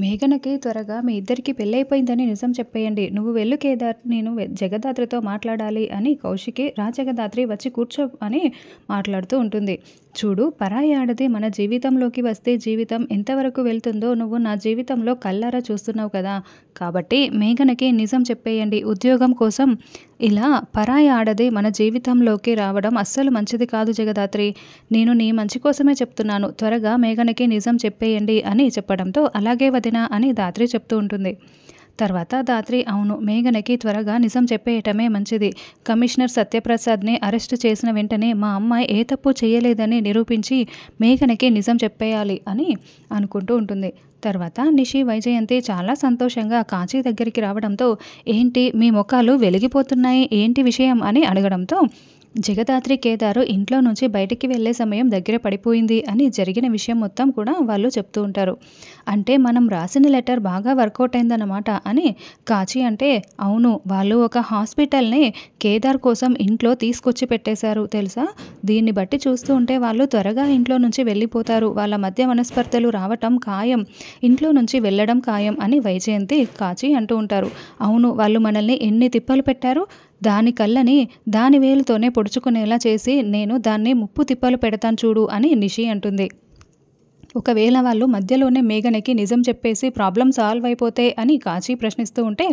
మేఘనకి త్వరగా మీ ఇద్దరికీ పెళ్ళైపోయిందని నిజం చెప్పేయండి. నువ్వు వెళ్ళు కేదార్, నేను జగదాత్రితో మాట్లాడాలి అని కౌశికి జగదాత్రి వచ్చి కూర్చో అని మాట్లాడుతూ ఉంటుంది. చూడు, పరాయి ఆడది మన జీవితంలోకి వస్తే జీవితం ఎంతవరకు వెళ్తుందో నువ్వు నా జీవితంలో కళ్ళారా చూస్తున్నావు కదా. కాబట్టి మేఘనకి నిజం చెప్పేయండి. ఉద్యోగం కోసం ఇలా పరాయి ఆడది మన జీవితంలోకి రావడం అస్సలు మంచిది కాదు జగదాత్రి. నేను నీ మంచి కోసమే చెప్తున్నాను. త్వరగా మేఘనకి నిజం చెప్పేయండి అని చెప్పడంతో అలాగే వదినా అని దాత్రి చెప్తూ ఉంటుంది. తర్వాత దాత్రి, అవును, మేఘనకి త్వరగా నిజం చెప్పేయటమే మంచిది. కమిషనర్ సత్యప్రసాద్ని అరెస్టు చేసిన వెంటనే మా అమ్మాయి ఏ తప్పు చేయలేదని నిరూపించి మేఘనకి నిజం చెప్పేయాలి అని అనుకుంటూ ఉంటుంది. తర్వాత నిషి, వైజయంతి చాలా సంతోషంగా కాంచీ దగ్గరికి రావడంతో ఏంటి మీ ముఖాలు వెలిగిపోతున్నాయి, ఏంటి విషయం అని అడగడంతో జగదాత్రి కేదారు ఇంట్లో నుంచి బయటికి వెళ్ళే సమయం దగ్గర పడిపోయింది అని జరిగిన విషయం మొత్తం కూడా వాళ్ళు చెప్తూ ఉంటారు. అంటే మనం రాసిన లెటర్ బాగా వర్కౌట్ అయిందన్నమాట అని కాచి అంటే, అవును, వాళ్ళు ఒక హాస్పిటల్ని కేదార్ కోసం ఇంట్లో తీసుకొచ్చి పెట్టేశారు తెలుసా. దీన్ని బట్టి చూస్తూ ఉంటే వాళ్ళు త్వరగా ఇంట్లో నుంచి వెళ్ళిపోతారు. వాళ్ళ మధ్య మనస్పర్ధలు రావటం ఖాయం, ఇంట్లో నుంచి వెళ్ళడం ఖాయం అని వైజయంతి కాచి అంటూ ఉంటారు. అవును, వాళ్ళు మనల్ని ఎన్ని తిప్పలు పెట్టారు, దాని కళ్ళని దాని వేలుతోనే పొడుచుకునేలా చేసి నేను దాన్ని ముప్పు తిప్పలు పెడతాను చూడు అని నిషి అంటుంది. ఒకవేళ వాళ్ళు మధ్యలోనే మేఘనకి నిజం చెప్పేసి ప్రాబ్లం సాల్వ్ అయిపోతే అని కాచి ప్రశ్నిస్తూ ఉంటే,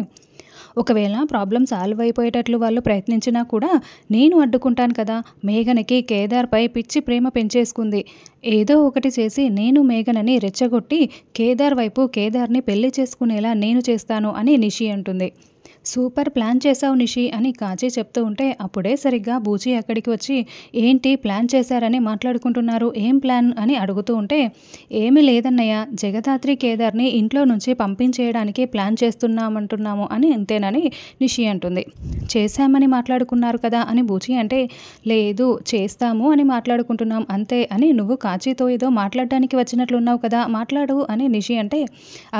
ఒకవేళ ప్రాబ్లం సాల్వ్ అయిపోయేటట్లు వాళ్ళు ప్రయత్నించినా కూడా నేను అడ్డుకుంటాను కదా. మేఘనకి కేదార్పై పిచ్చి ప్రేమ పెంచేసుకుంది. ఏదో ఒకటి చేసి నేను మేఘనని రెచ్చగొట్టి కేదార్ వైపు కేదార్ని పెళ్లి చేసుకునేలా నేను చేస్తాను అని నిషి అంటుంది. సూపర్ ప్లాన్ చేశావు నిషి అని కాచి చెప్తూ ఉంటే అప్పుడే సరిగ్గా బూచి అక్కడికి వచ్చి ఏంటి ప్లాన్ చేశారని మాట్లాడుకుంటున్నారు, ఏం ప్లాన్ అని అడుగుతూ ఉంటే, ఏమీ లేదన్నయ్య, జగదాత్రి కేదార్ని ఇంట్లో నుంచి పంపించేయడానికి ప్లాన్ చేస్తున్నామంటున్నాము అని అంతేనని నిషి అంటుంది. చేశామని మాట్లాడుకున్నారు కదా అని బూచి అంటే, లేదు చేస్తాము అని మాట్లాడుకుంటున్నాం అంతే అని నువ్వు కాచితో ఏదో మాట్లాడడానికి వచ్చినట్లున్నావు కదా, మాట్లాడు అని నిషి అంటే,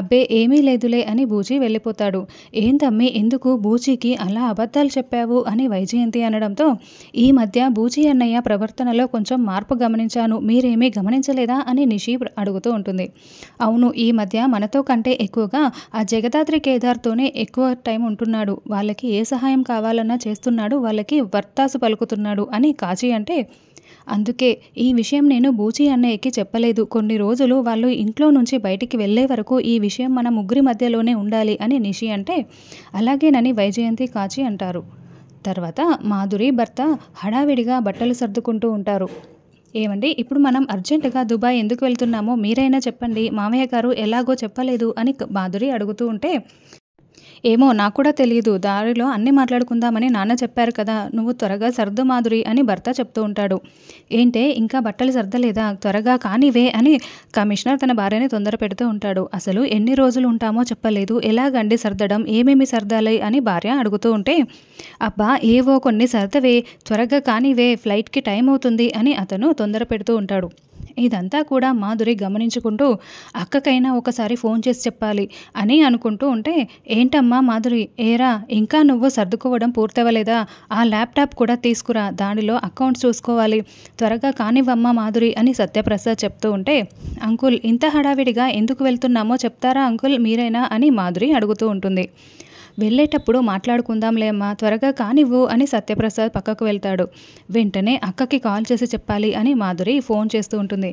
అబ్బే ఏమీ లేదులే అని బూచి వెళ్ళిపోతాడు. ఏందమ్మి ఎందుకు బూచికి అలా అబద్ధాలు చెప్పావు అని వైజయంతి అనడంతో, ఈ మధ్య బూచి అన్నయ్య ప్రవర్తనలో కొంచెం మార్పు గమనించాను, మీరేమీ గమనించలేదా అని నిషి అడుగుతూ ఉంటుంది. అవును, ఈ మధ్య మనతో కంటే ఎక్కువగా ఆ జగదాత్రి కేదార్తోనే ఎక్కువ టైం ఉంటున్నాడు, వాళ్ళకి ఏ సహాయం కావాలన్నా చేస్తున్నాడు, వాళ్ళకి వర్తాసు పలుకుతున్నాడు అని కాచి అంటే, అందుకే ఈ విషయం నేను బూచి అన్నయ్యకి చెప్పలేదు. కొన్ని రోజులు వాళ్ళు ఇంట్లో నుంచి బయటికి వెళ్ళే వరకు ఈ విషయం మన ముగ్గురి మధ్యలోనే ఉండాలి అని నిషి అంటే, అలాగేనని వైజయంతి కాచి అంటారు. తర్వాత మాధురి భర్త హడావిడిగా బట్టలు సర్దుకుంటూ ఉంటారు. ఏమండి, ఇప్పుడు మనం అర్జెంటుగా దుబాయ్ ఎందుకు వెళ్తున్నామో మీరైనా చెప్పండి, మామయ్య గారు ఎలాగో చెప్పలేదు అని మాధురి అడుగుతూ ఉంటే, ఏమో నాకు కూడా తెలియదు, దారిలో అన్నీ మాట్లాడుకుందామని నాన్న చెప్పారు కదా, నువ్వు త్వరగా సర్దు మాధురి అని భర్త చెప్తూ ఉంటాడు. ఏంటే ఇంకా బట్టలు సర్దలేదా, త్వరగా కానివే అని కమిషనర్ తన భార్యని తొందర పెడుతూ ఉంటాడు. అసలు ఎన్ని రోజులు ఉంటామో చెప్పలేదు, ఎలాగండి సర్దడం, ఏమేమి సర్దాలి అని భార్య అడుగుతూ ఉంటే, అబ్బా ఏవో కొన్ని సర్దవే, త్వరగా కానివే, ఫ్లైట్కి టైం అవుతుంది అని అతను తొందర పెడుతూ ఉంటాడు. ఇదంతా కూడా మాధురి గమనించుకుంటూ అక్కకైనా ఒకసారి ఫోన్ చేసి చెప్పాలి అని అనుకుంటూ ఉంటే, ఏంటమ్మా మాధురి, ఏరా ఇంకా నువ్వు సర్దుకోవడం పూర్తవలేదా, ఆ ల్యాప్టాప్ కూడా తీసుకురా, దానిలో అకౌంట్స్ చూసుకోవాలి, త్వరగా కానివ్వమ్మా మాధురి అని సత్యప్రసాద్ చెప్తూ ఉంటే, అంకుల్ ఇంత హడావిడిగా ఎందుకు వెళ్తున్నామో చెప్తారా అంకుల్ మీరైనా అని మాధురి అడుగుతూ ఉంటుంది. వెళ్ళేటప్పుడు మాట్లాడుకుందాంలే అమ్మా, త్వరగా కానివ్వు అని సత్యప్రసాద్ పక్కకు వెళ్తాడు. వెంటనే అక్కకి కాల్ చేసి చెప్పాలి అని మాధురి ఫోన్ చేస్తూ ఉంటుంది.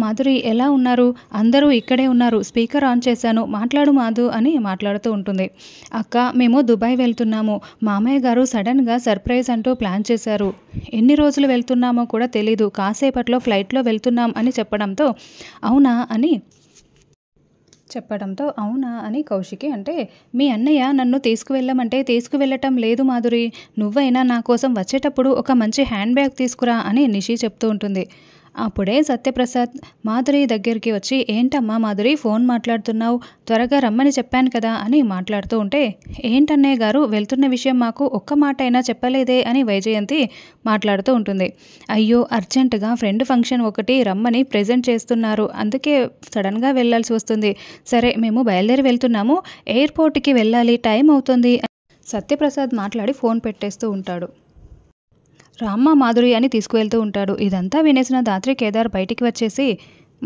మాధురి ఎలా ఉన్నారు, అందరూ ఇక్కడే ఉన్నారు, స్పీకర్ ఆన్ చేశాను, మాట్లాడు మాధు అని మాట్లాడుతూ ఉంటుంది. అక్క, మేము దుబాయ్ వెళ్తున్నాము, మామయ్య గారు సడన్గా సర్ప్రైజ్ అంటూ ప్లాన్ చేశారు, ఎన్ని రోజులు వెళ్తున్నామో కూడా తెలీదు, కాసేపట్లో ఫ్లైట్లో వెళ్తున్నాం అని చెప్పడంతో అవునా అని కౌశికి అంటే, మీ అన్నయ్య నన్ను తీసుకువెళ్ళమంటే తీసుకువెళ్ళటం లేదు మాధురి, నువ్వైనా నా కోసం వచ్చేటప్పుడు ఒక మంచి హ్యాండ్ బ్యాగ్ తీసుకురా అని నిషి చెప్తూ ఉంటుంది. అప్పుడే సత్యప్రసాద్ మాధురి దగ్గరికి వచ్చి, ఏంటమ్మా మాధురి ఫోన్ మాట్లాడుతున్నావు, త్వరగా రమ్మని చెప్పాను కదా అని మాట్లాడుతూ ఉంటే, ఏంటన్నయ్య గారు వెళ్తున్న విషయం మాకు ఒక్క మాట అయినా చెప్పలేదే అని వైజయంతి మాట్లాడుతూ ఉంటుంది. అయ్యో, అర్జెంటుగా ఫ్రెండ్ ఫంక్షన్ ఒకటి రమ్మని ప్రెజెంట్ చేస్తున్నారు, అందుకే సడన్గా వెళ్ళాల్సి వస్తుంది, సరే మేము బయలుదేరి వెళ్తున్నాము, ఎయిర్పోర్ట్కి వెళ్ళాలి, టైం అవుతుంది సత్యప్రసాద్ మాట్లాడి ఫోన్ పెట్టేస్తూ ఉంటాడు. రామ్మ మాధురి అని తీసుకువెళ్తూ ఉంటాడు. ఇదంతా వినేసిన దాత్రి కేదార్ బయటికి వచ్చేసి,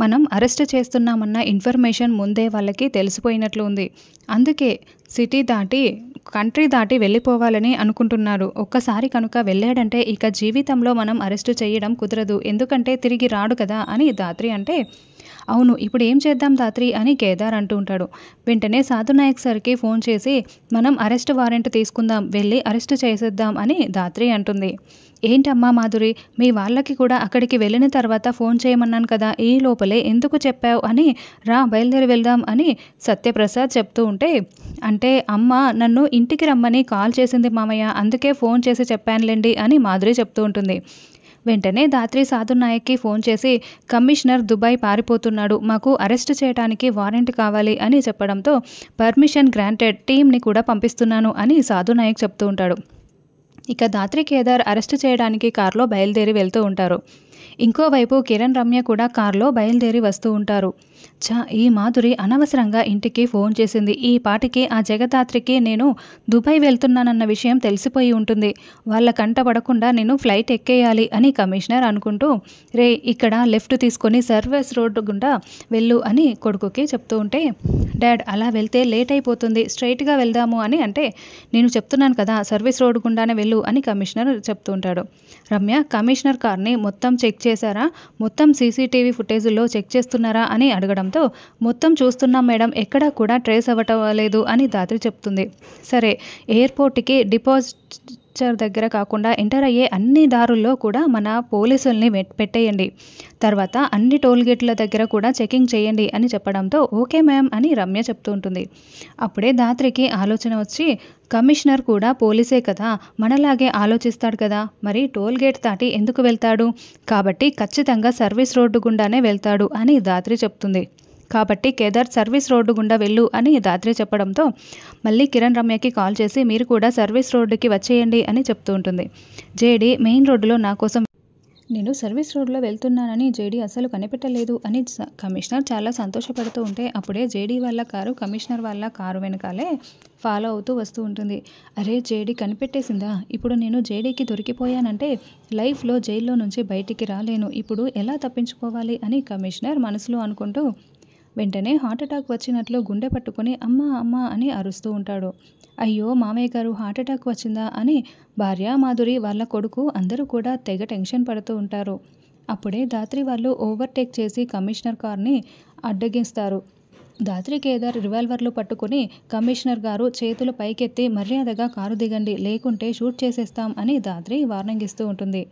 మనం అరెస్ట్ చేస్తున్నామన్న ఇన్ఫర్మేషన్ ముందే వాళ్ళకి తెలిసిపోయినట్లు ఉంది. అందుకే సిటీ దాటి కంట్రీ దాటి వెళ్ళిపోవాలని అనుకుంటున్నారు. ఒక్కసారి కనుక వెళ్ళాడంటే ఇక జీవితంలో మనం అరెస్టు చేయడం కుదరదు. ఎందుకంటే తిరిగి రాడు కదా అని ధాత్రి అంటే, అవును ఇప్పుడు ఏం చేద్దాం ధాత్రి అని కేదార్ అంటూ ఉంటాడు. వెంటనే సాధునాయక్ సార్కి ఫోన్ చేసి మనం అరెస్ట్ వారెంట్ తీసుకుందాం, వెళ్ళి అరెస్ట్ చేసేద్దాం అని ధాత్రి అంటుంది. ఏంటమ్మా మాధురి, మీ వాళ్ళకి కూడా అక్కడికి వెళ్ళిన తర్వాత ఫోన్ చేయమన్నాను కదా, ఈ లోపలే ఎందుకు చెప్పావు అని, రా బయలుదేరి వెళ్దాం అని సత్యప్రసాద్ చెప్తూ ఉంటే, అంటే అమ్మ నన్ను ఇంటికి రమ్మని కాల్ చేసింది మామయ్య, అందుకే ఫోన్ చేసి చెప్పానులేండి అని మాధురి చెప్తూ ఉంటుంది. వెంటనే ధాత్రి సాధునాయక్కి ఫోన్ చేసి కమిషనర్ దుబాయ్ పారిపోతున్నాడు, మాకు అరెస్ట్ చేయడానికి వారెంట్ కావాలి అని చెప్పడంతో పర్మిషన్ గ్రాంటెడ్, టీంని కూడా పంపిస్తున్నాను అని సాధునాయక్ చెప్తూ ఉంటాడు. ఇక ధాత్రి కేదార్ అరెస్ట్ చేయడానికి కారులో బయలుదేరి వెళ్తూ ఉంటారు. ఇంకోవైపు కిరణ్ రమ్య కూడా కారులో బయలుదేరి వస్తూ ఉంటారు. ఈ మాధురి అనవసరంగా ఇంటికి ఫోన్ చేసింది, ఈ పాటికి ఆ జగదాత్రికి నేను దుబాయ్ వెళ్తున్నానన్న విషయం తెలిసిపోయి ఉంటుంది, వాళ్ళ కంట పడకుండా నేను ఫ్లైట్ ఎక్కేయాలి అని కమిషనర్ అనుకుంటూ, రే ఇక్కడ లెఫ్ట్ తీసుకొని సర్వీస్ రోడ్డు గుండా వెళ్ళు అని కొడుకుకి చెప్తూ ఉంటే, డాడ్ అలా వెళ్తే లేట్ అయిపోతుంది, స్ట్రైట్గా వెళ్దాము అని అంటే, నేను చెప్తున్నాను కదా సర్వీస్ రోడ్డు గుండానే వెళ్ళు అని కమిషనర్ చెప్తూ ఉంటాడు. రమ్య కమిషనర్ కార్ని మొత్తం చెక్ చేశారా, మొత్తం సీసీటీవీ ఫుటేజ్లో చెక్ చేస్తున్నారా అని అడగడంతో, మొత్తం చూస్తున్నాం మేడం, ఎక్కడా కూడా ట్రేస్ అవ్వటం లేదు అని ధాత్రి చెప్తుంది. సరే ఎయిర్పోర్ట్కి డిపాజిటర్ దగ్గర కాకుండా ఎంటర్ అయ్యే అన్ని దారుల్లో కూడా మన పోలీసుల్ని పెట్టేయండి, తర్వాత అన్ని టోల్గేట్ల దగ్గర కూడా చెకింగ్ చేయండి అని చెప్పడంతో ఓకే మ్యామ్ అని రమ్య చెప్తూ ఉంటుంది. అప్పుడే ధాత్రికి ఆలోచన వచ్చి, కమిషనర్ కూడా పోలీసే కదా, మనలాగే ఆలోచిస్తాడు కదా, మరి టోల్గేట్ దాటి ఎందుకు వెళ్తాడు, కాబట్టి ఖచ్చితంగా సర్వీస్ రోడ్డు గుండానే వెళ్తాడు అని ధాత్రి చెప్తుంది. కాబట్టి కేదార్ సర్వీస్ రోడ్డు గుండా వెళ్ళు అని ధాత్రి చెప్పడంతో మళ్ళీ కిరణ్ రమ్యకి కాల్ చేసి మీరు కూడా సర్వీస్ రోడ్డుకి వచ్చేయండి అని చెప్తూ ఉంటుంది. జేడీ మెయిన్ రోడ్డులో నా కోసం, నేను సర్వీస్ రోడ్లో వెళ్తున్నానని జేడీ అసలు కనిపెట్టలేదు అని కమిషనర్ చాలా సంతోషపడుతూ ఉంటే, అప్పుడే జేడీ వాళ్ళ కారు కమిషనర్ వాళ్ళ కారు వెనకాలే ఫాలో అవుతూ వస్తూ ఉంటుంది. అరే జేడీ కనిపెట్టేసిందా, ఇప్పుడు నేను జేడీకి దొరికిపోయానంటే లైఫ్లో జైల్లో నుంచి బయటికి రాలేను, ఇప్పుడు ఎలా తప్పించుకోవాలి అని కమిషనర్ మనసులో అనుకుంటూ వెంటనే హార్ట్ అటాక్ వచ్చినట్లు గుండె పట్టుకుని అమ్మా అమ్మా అని అరుస్తూ ఉంటాడు. అయ్యో మామయ్య గారు హార్ట్ అటాక్ వచ్చిందా అని భార్య మాధురి వాళ్ళ కొడుకు అందరూ కూడా తెగ టెన్షన్ పడుతూ ఉంటారు. అప్పుడే ధాత్రి వాళ్ళు ఓవర్టేక్ చేసి కమిషనర్ కార్ని అడ్డగిస్తారు. ధాత్రి కేదార్ రివాల్వర్లు పట్టుకుని, కమిషనర్ గారు చేతులు పైకెత్తి మర్యాదగా కారు దిగండి, లేకుంటే షూట్ చేసేస్తాం అని ధాత్రి వార్నింగ్ ఇస్తూ ఉంటుంది.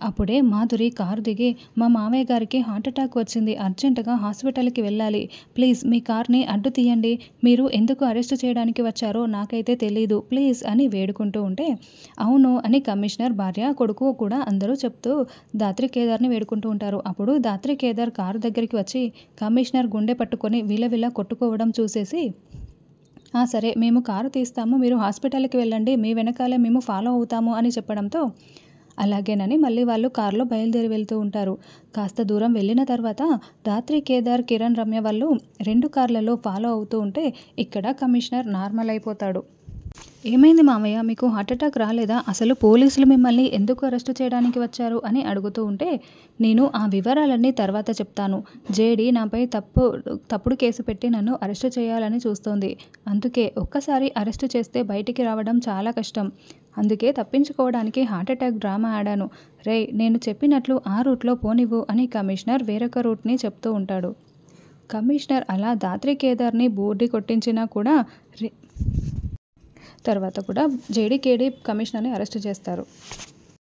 అప్పుడే మాధురి కారు దిగి, మా మామయ్య గారికి హార్ట్ అటాక్ వచ్చింది, అర్జెంటుగా హాస్పిటల్కి వెళ్ళాలి, ప్లీజ్ మీ కార్ని అడ్డు తీయండి, మీరు ఎందుకు అరెస్ట్ చేయడానికి వచ్చారో నాకైతే తెలీదు ప్లీజ్ అని వేడుకుంటూ ఉంటే, అవును అని కమిషనర్ భార్య కొడుకు కూడా అందరూ చెప్తూ ధాత్రి కేదార్ని వేడుకుంటూ ఉంటారు. అప్పుడు ధాత్రి కేదార్ కారు దగ్గరికి వచ్చి కమిషనర్ గుండె పట్టుకొని విలవిల కొట్టుకోవడం చూసేసి, సరే మేము కారు తీస్తాము, మీరు హాస్పిటల్కి వెళ్ళండి, మీ వెనకాలే మేము ఫాలో అవుతాము అని చెప్పడంతో అలాగేనని మళ్ళీ వాళ్ళు కారులో బయలుదేరి వెళ్తూ ఉంటారు. కాస్త దూరం వెళ్ళిన తర్వాత ధాత్రి కేదార్ కిరణ్ రమ్య వాళ్ళు 2 కార్లలో ఫాలో అవుతూ ఉంటే ఇక్కడ కమిషనర్ నార్మల్ అయిపోతాడు. ఏమైంది మామయ్య, మీకు హార్ట్ అటాక్ రాలేదా, అసలు పోలీసులు మిమ్మల్ని ఎందుకు అరెస్ట్ చేయడానికి వచ్చారు అని అడుగుతూ ఉంటే, నేను ఆ వివరాలన్నీ తర్వాత చెప్తాను, జేడీ నాపై తప్పుడు కేసు పెట్టి నన్ను అరెస్ట్ చేయాలని చూస్తోంది, అందుకే ఒక్కసారి అరెస్ట్ చేస్తే బయటికి రావడం చాలా కష్టం, అందుకే తప్పించుకోవడానికి హార్ట్ అటాక్ డ్రామా ఆడాను, రే నేను చెప్పినట్లు ఆ రూట్లో పోనివ్వు అని కమిషనర్ వేరొక రూట్ని చెప్తూ ఉంటాడు. కమిషనర్ అలా ధాత్రి కేదార్ని బోర్డి కొట్టించినా కూడా తర్వాత కూడా జేడీ కేడీ కమిషనర్ని అరెస్ట్ చేస్తారు.